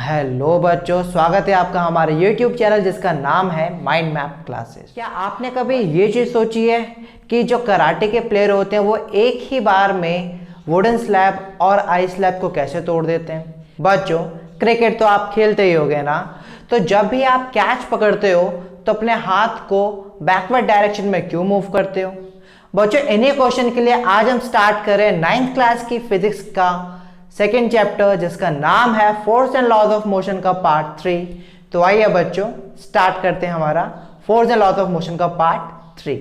Hello बच्चों, स्वागत है आपका हमारे YouTube चैनल जिसका नाम है माइंड मैप क्लासेस। क्या आपने कभी ये चीज़ सोची है कि जो कराटे के प्लेयर होते हैं वो एक ही बार में वुडन स्लैब और आइस स्लैब को कैसे तोड़ देते हैं? बच्चों, क्रिकेट तो आप खेलते ही होगे ना, तो जब भी आप कैच पकड़ते हो तो अपने हाथ को बैकवर्ड डायरेक्शन में क्यों मूव करते हो? बच्चों, इन्हीं क्वेश्चन के लिए आज हम स्टार्ट करें 9th क्लास की फिजिक्स का सेकेंड चैप्टर जिसका नाम है force and laws of motion का पार्ट 3। तो आइए बच्चों स्टार्ट करते हैं हमारा force and laws of motion का part 3।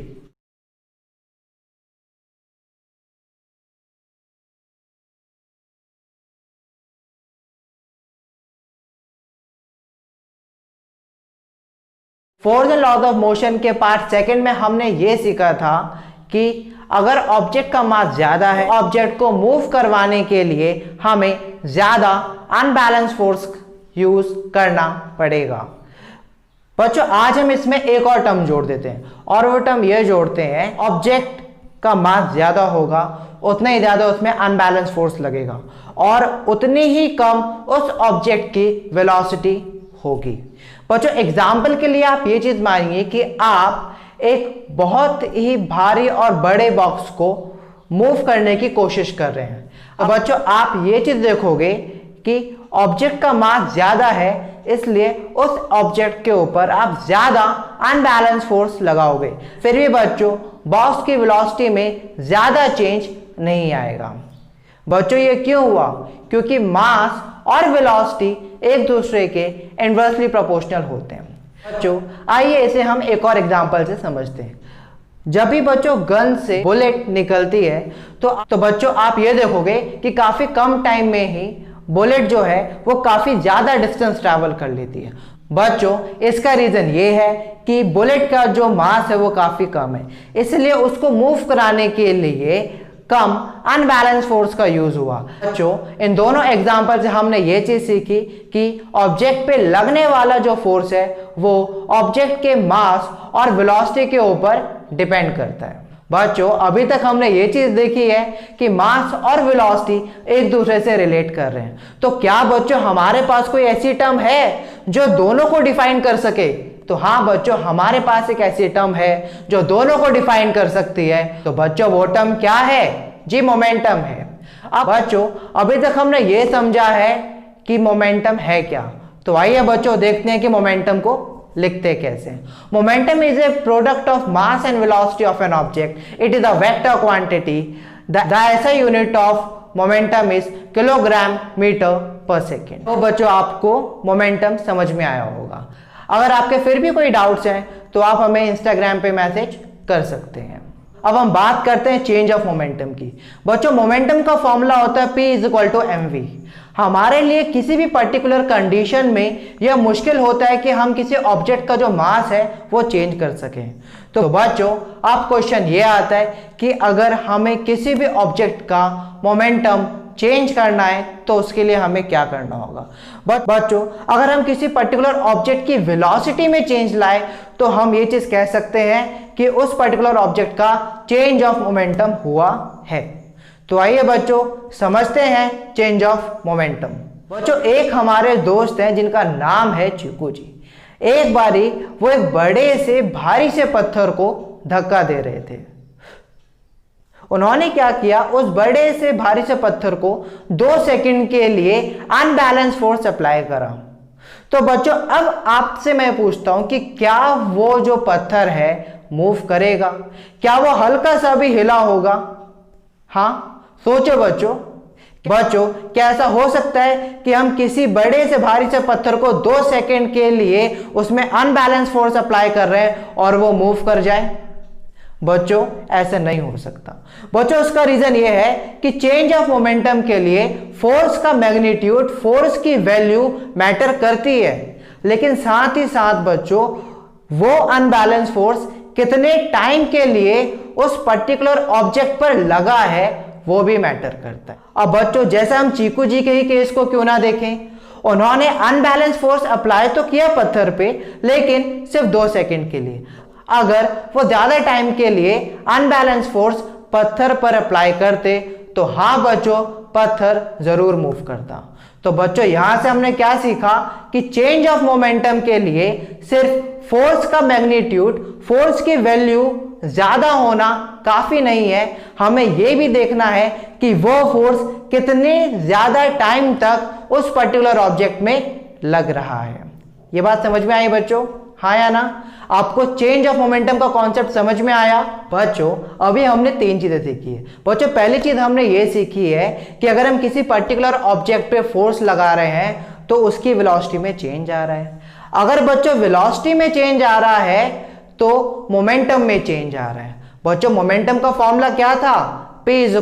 Force and laws of motion के पार्ट सेकेंड में हमने ये सीखा था कि अगर ऑब्जेक्ट का मास ज्यादा है, ऑब्जेक्ट को मूव करवाने के लिए हमें ज्यादा अनबैलेंस फोर्स यूज करना पड़ेगा। बच्चों, आज हम इसमें एक और टर्म जोड़ देते हैं और वो टर्म ये जोड़ते हैं, ऑब्जेक्ट का मास ज्यादा होगा उतना ही ज्यादा उसमें अनबैलेंस फोर्स लगेगा और उतनी ही कम उस ऑब्जेक्ट की वेलोसिटी होगी। बच्चों, एग्जाम्पल के लिए आप ये चीज मानिए कि आप एक बहुत ही भारी और बड़े बॉक्स को मूव करने की कोशिश कर रहे हैं। अब बच्चों, आप ये चीज देखोगे कि ऑब्जेक्ट का मास ज्यादा है, इसलिए उस ऑब्जेक्ट के ऊपर आप ज्यादा अनबैलेंस फोर्स लगाओगे, फिर भी बच्चों बॉक्स की वेलोसिटी में ज्यादा चेंज नहीं आएगा। बच्चों, ये क्यों हुआ? क्योंकि मास और वेलोसिटी एक दूसरे के इनवर्सली प्रोपोर्शनल होते हैं। बच्चों, आइए इसे हम एक और एग्जांपल से समझते हैं। जब भी बच्चों गन से बुलेट निकलती है तो बच्चों आप ये देखोगे कि काफी कम टाइम में ही बुलेट जो है वो काफी ज्यादा डिस्टेंस ट्रैवल कर लेती है। बच्चों, इसका रीजन ये है कि बुलेट का जो मास है वो काफी कम है, इसलिए उसको मूव कराने के लिए कम अनबैलेंस फोर्स का यूज हुआ। बच्चों, इन दोनों एग्जांपल से हमने ये चीज सीखी कि ऑब्जेक्ट पे लगने वाला जो फोर्स है वो ऑब्जेक्ट के मास और वेलोसिटी के ऊपर डिपेंड करता है। बच्चों, अभी तक हमने ये चीज देखी है कि मास और वेलोसिटी एक दूसरे से रिलेट कर रहे हैं। तो क्या बच्चों हमारे पास कोई ऐसी टर्म है जो दोनों को डिफाइन कर सके? तो हाँ बच्चों, हमारे पास एक ऐसी टर्म है जो दोनों को डिफाइन कर सकती है। तो बच्चों वो टर्म क्या है? जी, मोमेंटम है। अब बच्चों, अभी तक हमने ये समझा है कि मोमेंटम है क्या, तो आइए बच्चों देखते हैं कि मोमेंटम को लिखते कैसे। Momentum is a product of mass and velocity of an object. It is a vector quantity. The SI unit of momentum is kilogram metre per second. तो बच्चों आपको मोमेंटम समझ में आया होगा। अगर आपके फिर भी कोई डाउट्स हैं तो आप हमें इंस्टाग्राम पे मैसेज कर सकते हैं। अब हम बात करते हैं चेंज ऑफ मोमेंटम की। बच्चों, मोमेंटम का फॉर्मूला होता है P = mv। हमारे लिए किसी भी पर्टिकुलर कंडीशन में यह मुश्किल होता है कि हम किसी ऑब्जेक्ट का जो मास है वो चेंज कर सकें। तो बच्चों अब क्वेश्चन ये आता है कि अगर हमें किसी भी ऑब्जेक्ट का मोमेंटम चेंज करना है तो उसके लिए हमें क्या करना होगा? बच्चों, अगर हम किसी पर्टिकुलर ऑब्जेक्ट की वेलोसिटी में चेंज लाए तो हम ये चीज कह सकते हैं कि उस पर्टिकुलर ऑब्जेक्ट का चेंज ऑफ मोमेंटम हुआ है। तो आइए बच्चों समझते हैं चेंज ऑफ मोमेंटम। बच्चों, एक हमारे दोस्त हैं जिनका नाम है चीकू जी। एक बारी वो एक बड़े से भारी से पत्थर को धक्का दे रहे थे। उन्होंने क्या किया, उस बड़े से भारी से पत्थर को 2 सेकंड के लिए अनबैलेंस फोर्स अप्लाई करा। तो बच्चों अब आपसे मैं पूछता हूं कि क्या वो जो पत्थर है मूव करेगा? क्या वो हल्का सा भी हिला होगा? हाँ, सोचो बच्चों। बच्चों, क्या ऐसा हो सकता है कि हम किसी बड़े से भारी से पत्थर को 2 सेकंड के लिए उसमें अनबैलेंस फोर्स अप्लाई कर रहे हैं और वो मूव कर जाए? बच्चों, ऐसा नहीं हो सकता। बच्चों, उसका रीजन ये है कि चेंज ऑफ मोमेंटम के लिए फोर्स का मैग्नीट्यूड, फोर्स की वैल्यू मैटर करती है, लेकिन साथ ही साथ बच्चों वो अनबैलेंस फोर्स कितने टाइम के लिए उस पर्टिकुलर ऑब्जेक्ट पर लगा है वो भी मैटर करता है। अब बच्चों, जैसा हम चीकू जी के ही केस को क्यों ना देखें, उन्होंने अनबैलेंस फोर्स अप्लाई तो किया पत्थर पे, लेकिन सिर्फ 2 सेकंड के लिए। अगर वो ज्यादा टाइम के लिए अनबैलेंस फोर्स पत्थर पर अप्लाई करते तो हाँ बच्चों, पत्थर जरूर मूव करता। तो बच्चों यहां से हमने क्या सीखा कि चेंज ऑफ मोमेंटम के लिए सिर्फ फोर्स का मैग्नीट्यूड, फोर्स की वैल्यू ज्यादा होना काफी नहीं है, हमें यह भी देखना है कि वो फोर्स कितने ज्यादा टाइम तक उस पर्टिकुलर ऑब्जेक्ट में लग रहा है। ये बात समझ में आई बच्चों? हाँ या ना? आपको चेंज ऑफ मोमेंटम का कॉन्सेप्ट समझ में आया? बच्चों अभी हमने 3 चीजें सीखी है। बच्चों पहली चीज हमने ये सीखी है कि अगर हम किसी पर्टिकुलर ऑब्जेक्ट पे फोर्स लगा रहे हैं तो उसकी वेलोसिटी में चेंज आ रहा है। अगर बच्चों वेलोसिटी में चेंज आ रहा है तो मोमेंटम में चेंज आ रहा है। बच्चों मोमेंटम का फॉर्मूला क्या था? P =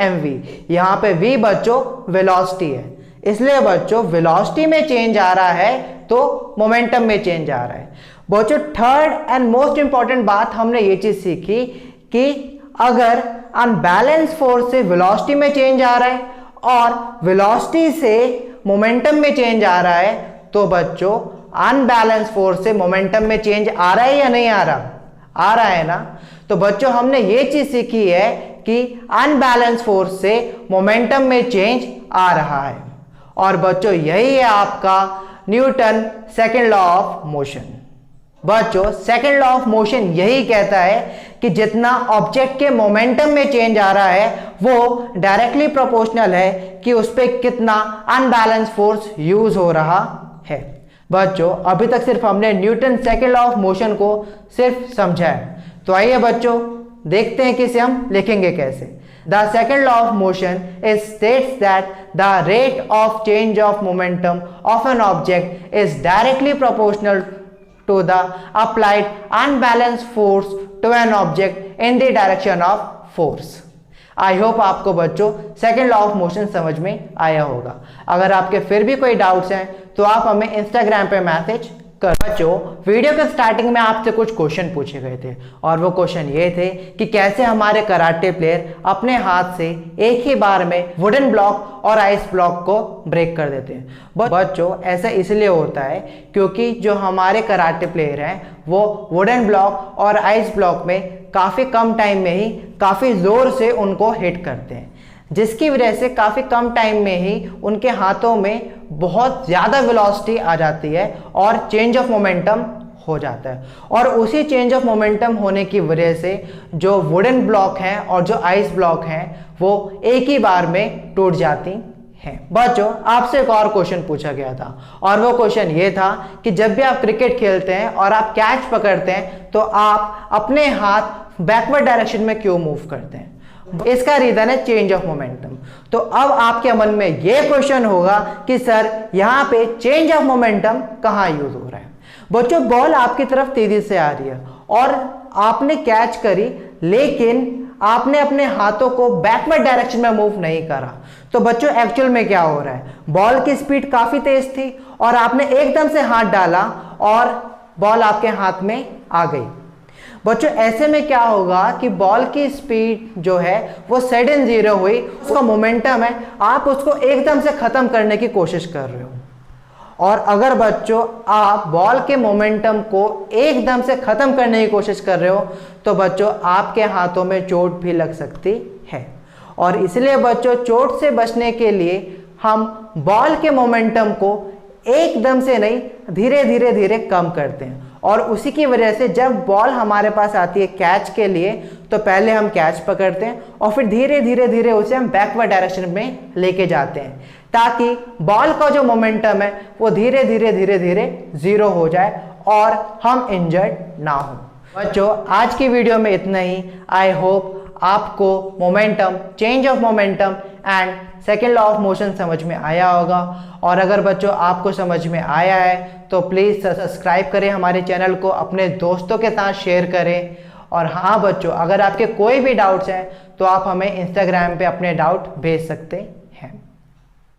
mv। यहां पे v बच्चों वेलोसिटी है, इसलिए बच्चों वेलोसिटी में चेंज आ रहा है तो मोमेंटम में चेंज आ रहा है। बच्चों थर्ड एंड मोस्ट इंपॉर्टेंट बात हमने ये चीज सीखी कि अगर अनबैलेंस फोर्स से वेलोसिटी में चेंज आ रहा है और वेलोसिटी से मोमेंटम में चेंज आ रहा है तो बच्चों अनबैलेंस फोर्स से मोमेंटम में चेंज आ रहा है या नहीं आ रहा? आ रहा है ना? तो बच्चों हमने ये चीज सीखी है कि अनबैलेंस फोर्स से मोमेंटम में चेंज आ रहा है। और बच्चों यही है आपका Newton second law of motion. बच्चों सेकंड लॉ ऑफ मोशन यही कहता है कि जितना ऑब्जेक्ट के मोमेंटम में चेंज आ रहा है वो डायरेक्टली प्रोपोर्शनल है कि उस पर कितना अनबैलेंस फोर्स यूज हो रहा है। बच्चों अभी तक सिर्फ हमने Newton second law of motion को सिर्फ समझा है, तो आइए बच्चों देखते हैं कि इसे हम लिखेंगे कैसे। The second law of motion states that the rate of change of momentum of an object is directly proportional to the applied unbalanced force to an object in the direction of force. I hope आपको बच्चों second law of motion समझ में आया होगा। अगर आपके फिर भी कोई डाउट्स हैं तो आप हमें इंस्टाग्राम पे मैसेज कर। बच्चों वीडियो के स्टार्टिंग में आपसे कुछ क्वेश्चन पूछे गए थे और वो क्वेश्चन ये थे कि कैसे हमारे कराटे प्लेयर अपने हाथ से एक ही बार में वुडन ब्लॉक और आइस ब्लॉक को ब्रेक कर देते हैं। बच्चों ऐसा इसलिए होता है क्योंकि जो हमारे कराटे प्लेयर हैं वो वुडन ब्लॉक और आइस ब्लॉक में काफ़ी कम टाइम में ही काफ़ी ज़ोर से उनको हिट करते हैं, जिसकी वजह से काफ़ी कम टाइम में ही उनके हाथों में बहुत ज़्यादा वेलोसिटी आ जाती है और चेंज ऑफ मोमेंटम हो जाता है। और उसी चेंज ऑफ मोमेंटम होने की वजह से जो वुडन ब्लॉक हैं और जो आइस ब्लॉक हैं वो एक ही बार में टूट जाती हैं। बच्चों आपसे एक और क्वेश्चन पूछा गया था और वो क्वेश्चन ये था कि जब भी आप क्रिकेट खेलते हैं और आप कैच पकड़ते हैं तो आप अपने हाथ बैकवर्ड डायरेक्शन में क्यों मूव करते हैं? इसका रीजन है चेंज ऑफ मोमेंटम। तो अब आपके मन में यह क्वेश्चन होगा कि सर यहां पे चेंज ऑफ मोमेंटम कहां यूज हो रहा है? बच्चों बॉल आपकी तरफ तेजी से आ रही है और आपने कैच करी, लेकिन आपने अपने हाथों को बैकवर्ड डायरेक्शन में मूव नहीं करा। तो बच्चों एक्चुअल में क्या हो रहा है? बॉल की स्पीड काफी तेज थी और आपने एकदम से हाथ डाला और बॉल आपके हाथ में आ गई। बच्चों ऐसे में क्या होगा कि बॉल की स्पीड जो है वो सडन जीरो हुई, उसका मोमेंटम है, आप उसको एकदम से खत्म करने की कोशिश कर रहे हो। और अगर बच्चों आप बॉल के मोमेंटम को एकदम से खत्म करने की कोशिश कर रहे हो तो बच्चों आपके हाथों में चोट भी लग सकती है। और इसलिए बच्चों चोट से बचने के लिए हम बॉल के मोमेंटम को एकदम से नहीं, धीरे धीरे धीरे कम करते हैं। और उसी की वजह से जब बॉल हमारे पास आती है कैच के लिए तो पहले हम कैच पकड़ते हैं और फिर धीरे धीरे धीरे उसे हम बैकवर्ड डायरेक्शन में लेके जाते हैं, ताकि बॉल का जो मोमेंटम है वो धीरे धीरे धीरे धीरे जीरो हो जाए और हम इंजर्ड ना हो। बच्चों आज की वीडियो में इतना ही। आई होप आपको momentum, change of momentum and second law of motion समझ में आया होगा। और अगर बच्चों आपको समझ में आया है तो प्लीज़ सब्सक्राइब करें हमारे चैनल को, अपने दोस्तों के साथ शेयर करें। और हाँ बच्चों अगर आपके कोई भी डाउट्स हैं तो आप हमें इंस्टाग्राम पे अपने डाउट भेज सकते हैं।